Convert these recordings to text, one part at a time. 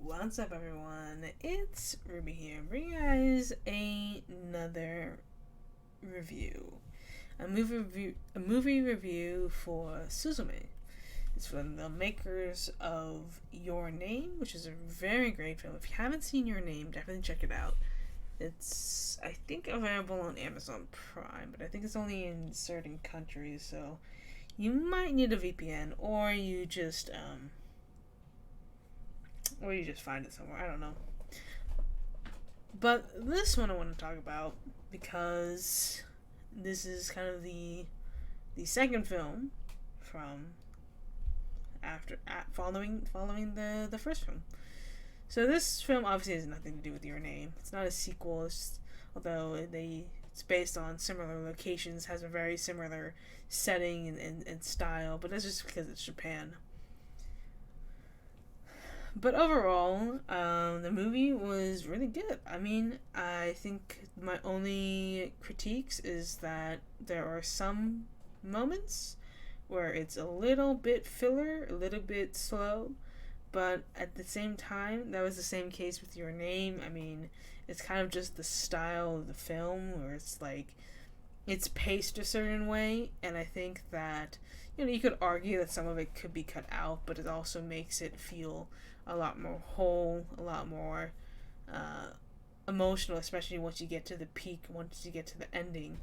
What's up, everyone? It's Ruby here, bringing you guys another review. A movie review for Suzume. It's from the makers of Your Name, which is a very great film. If you haven't seen Your Name, definitely check it out. It's, I think, available on Amazon Prime, but I think it's only in certain countries, so you might need a VPN, or you just find it somewhere. I don't know. But this one I want to talk about because this is kind of the second film from following the first film. So this film obviously has nothing to do with Your Name. It's not a sequel, although it's based on similar locations, has a very similar setting and style, but that's just because it's Japan. But overall, the movie was really good. I mean, I think my only critiques is that there are some moments where it's a little bit filler, a little bit slow, but at the same time, that was the same case with Your Name. I mean, it's kind of just the style of the film where it's like, it's paced a certain way, and I think that, you could argue that some of it could be cut out, but it also makes it feel a lot more whole, a lot more emotional, especially once you get to the peak, once you get to the ending.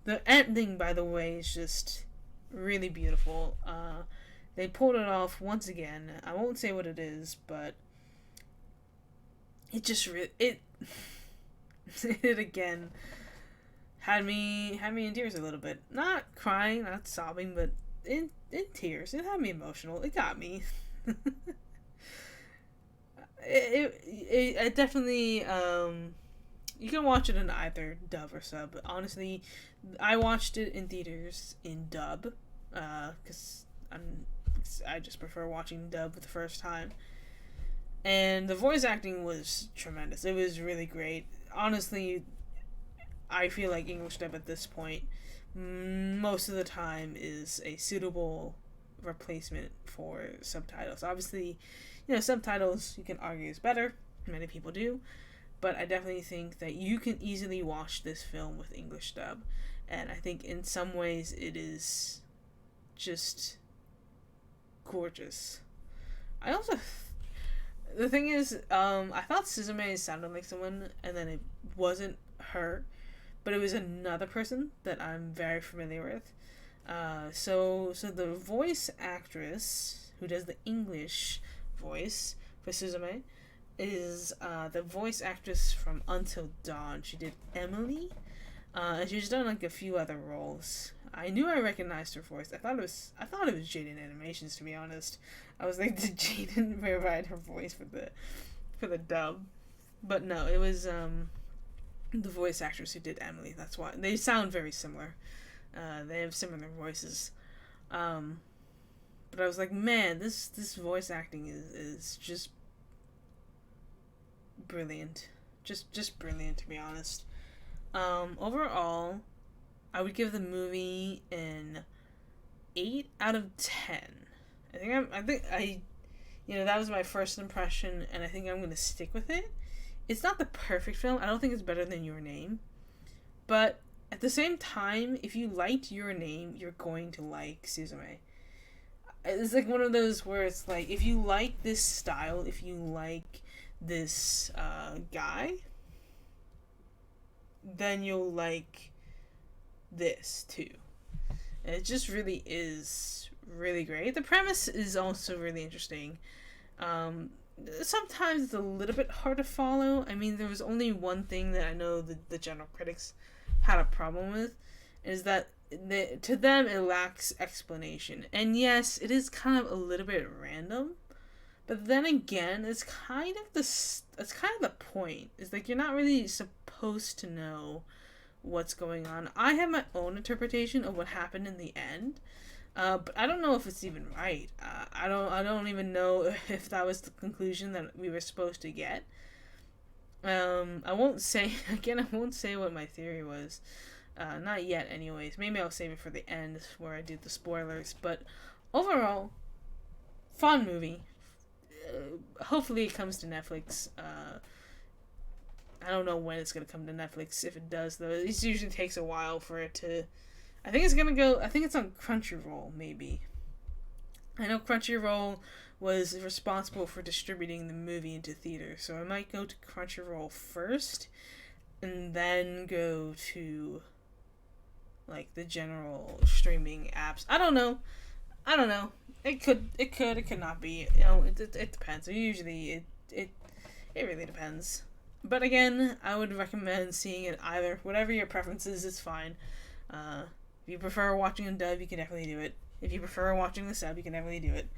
The ending, by the way, is just really beautiful. They pulled it off once again. I won't say what it is, but it just it again had me in tears a little bit. Not crying, not sobbing, but in tears. It had me emotional. It got me. it definitely you can watch it in either dub or sub. But honestly, I watched it in theaters in dub because I just prefer watching dub the first time. And the voice acting was tremendous. It was really great. Honestly, I feel like English dub at this point, most of the time, is a suitable replacement for subtitles. Obviously, subtitles, you can argue, is better. Many people do. But I definitely think that you can easily watch this film with English dub. And I think in some ways it is just gorgeous. I also... The thing is, I thought Suzume sounded like someone, and then it wasn't her, but it was another person that I'm very familiar with. So the voice actress who does the English voice for Suzume is the voice actress from Until Dawn. She did Emily, and she's done like a few other roles. I knew I recognized her voice. I thought it was Jaden Animations, to be honest. I was like, did Jaden provide her voice for the dub? But no, it was the voice actress who did Emily. That's why they sound very similar. They have similar voices. But I was like, man, this voice acting is just brilliant. Just brilliant, to be honest. Overall, I would give the movie an 8 out of 10. I think that was my first impression, and I think I'm going to stick with it. It's not the perfect film. I don't think it's better than Your Name. But at the same time, if you liked Your Name, you're going to like Suzume. It's like one of those where it's like, if you like this style, if you like this guy, then you'll like this too. And it just really is really great. The premise is also really interesting. Sometimes it's a little bit hard to follow. I mean, there was only one thing that I know the general critics had a problem with, is that to them it lacks explanation. And yes, it is kind of a little bit random, but then again, it's kind of the point. It's like you're not really supposed to know what's going on. I have my own interpretation of what happened in the end, but I don't know if it's even right. I don't even know if that was the conclusion that we were supposed to get. I won't say what my theory was. Not yet, anyways. Maybe I'll save it for the end where I do the spoilers. But overall, fun movie. hopefully it comes to Netflix. I don't know when it's gonna come to Netflix. If it does, though, it usually takes a while for it to. I think it's on Crunchyroll, maybe. I know Crunchyroll was responsible for distributing the movie into theaters, so I might go to Crunchyroll first, and then go to, like, the general streaming apps. I don't know. It could not be. You know, it depends. Usually, it really depends. But again, I would recommend seeing it either. Whatever your preferences is fine. If you prefer watching a dub, you can definitely do it. If you prefer watching the sub, you can definitely do it.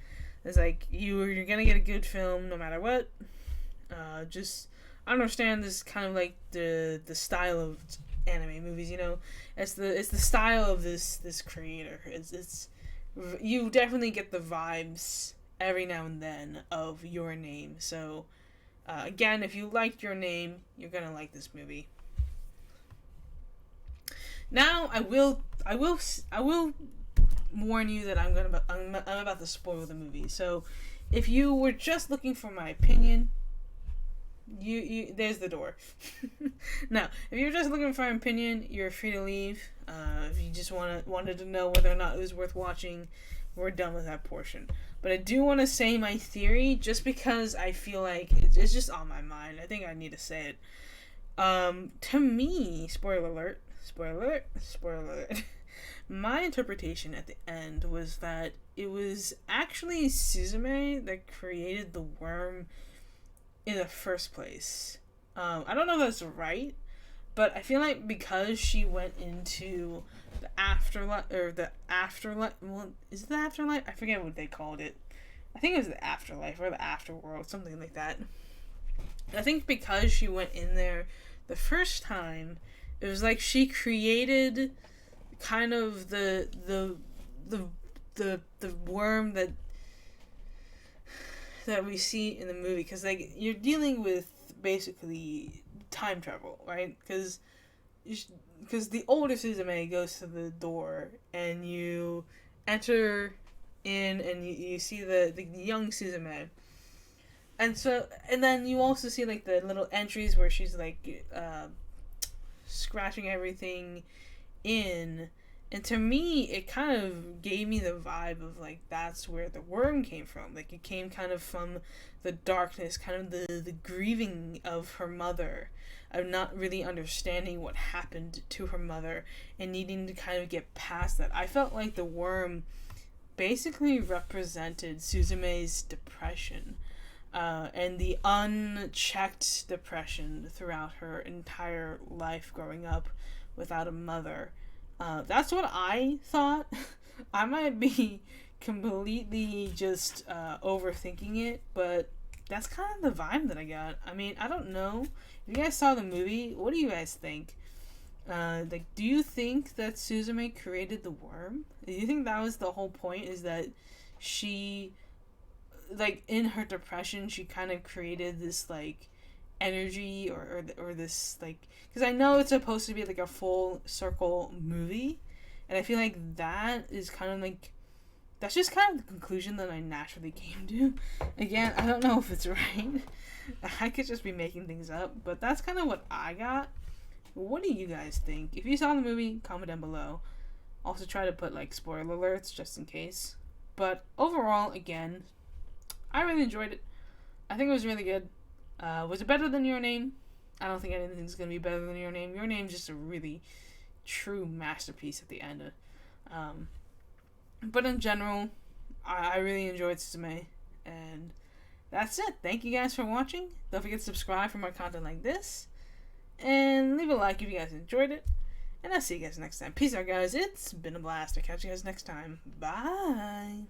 It's like, you're gonna get a good film no matter what. Just understand this kind of like the style of anime movies, you know? It's the style of this creator. It's you definitely get the vibes every now and then of Your Name. So, again, if you liked Your Name, you're gonna like this movie. Now, I will warn you that I'm about to spoil the movie. So, if you were just looking for my opinion, you there's the door. Now, if you're just looking for an opinion, you're free to leave. If you just wanted to know whether or not it was worth watching, we're done with that portion. But I do want to say my theory, just because I feel like it's just on my mind. I think I need to say it. To me, spoiler alert. My interpretation at the end was that it was actually Suzume that created the worm in the first place. I don't know if that's right, but I feel like because she went into the afterlife, well, is it the afterlife? I forget what they called it. I think it was the afterlife or the afterworld, something like that. I think because she went in there the first time, it was like she created kind of the worm that we see in the movie, because like you're dealing with basically time travel, right? Because the older Suzume goes to the door and you enter in and you see the young Suzume, and then you also see like the little entries where she's like scratching everything in. And to me, it kind of gave me the vibe of, like, that's where the worm came from. Like, it came kind of from the darkness, kind of the grieving of her mother, of not really understanding what happened to her mother, and needing to kind of get past that. I felt like the worm basically represented Suzume's depression, and the unchecked depression throughout her entire life growing up without a mother. That's what I thought. I might be completely just overthinking it, but that's kind of the vibe that I got. I mean, I don't know. If you guys saw the movie, what do you guys think? Like, do you think that Suzume created the worm? Do you think that was the whole point, is that she, like, in her depression, she kind of created this, like, energy or this, like, because I know it's supposed to be like a full circle movie, and I feel like that is kind of like, that's just kind of the conclusion that I naturally came to. Again, I don't know if it's right. I could just be making things up, but that's kind of what I got. What do you guys think? If you saw the movie, comment down below. Also try to put like spoiler alerts just in case. But overall, again, I really enjoyed it. I think it was really good. Was it better than Your Name? I don't think anything's going to be better than Your Name. Your Name's just a really true masterpiece at the end. But in general, I really enjoyed Suzume. And that's it. Thank you guys for watching. Don't forget to subscribe for more content like this. And leave a like if you guys enjoyed it. And I'll see you guys next time. Peace out, guys. It's been a blast. I'll catch you guys next time. Bye.